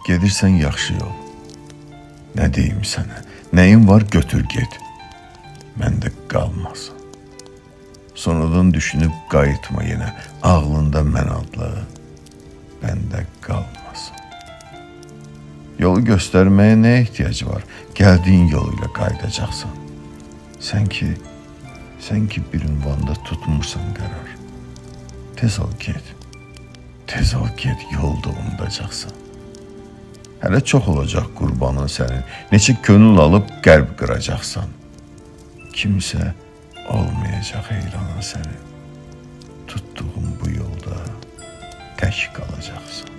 Gedirsən yaxşı yol. Nə deyim sənə? Nəyin var götür get. Məndə qalmasın. Sonradan düşünüb qayıtma yenə. Ağlında mən adlı. Məndə qalmasın. Yolu göstərməyə nə ehtiyac var? Gəldiyin yolu ilə qayıdacaqsan. Sən ki bir ünvanda tutmursan qərar. Tez ol get. Tez ol get, yolda unudacaqsan. Hələ çox olacaq qurbanın sənin. Neçə könül alıb qəlb qıracaqsan. Kimsə olmayacaq heyranın sənin. Tutduğun bu yolda tək qalacaqsan.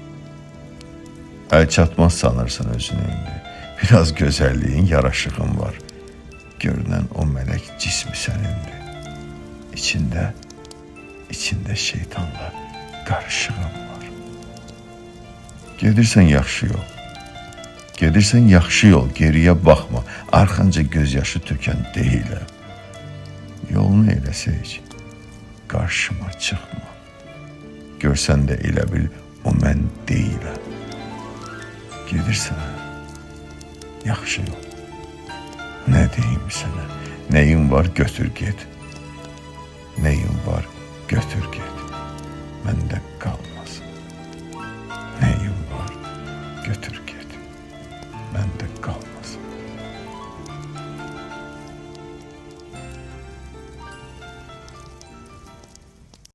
Əl çatmaz sanırsan özünü indi. Biraz gözəlliyin, yaraşığın var. Görünən o mələk cismi sənindir. İçində şeytanla qarışığın var. Gedirsən yaxşı yol. Gedirsən yaxşı yol, geriyə baxma. Arxanca gözyaşı tökən deyiləm. Yolunu eləsə heç, qarşıma çıxma. Görsən də elə bil, o mən deyiləm. Gedirsən yaxşı yol. Nə deyim sənə? Nəyin var götür get. Nəyin var götür get. Məndə qalmasın. Nəyin var götür get. Məndə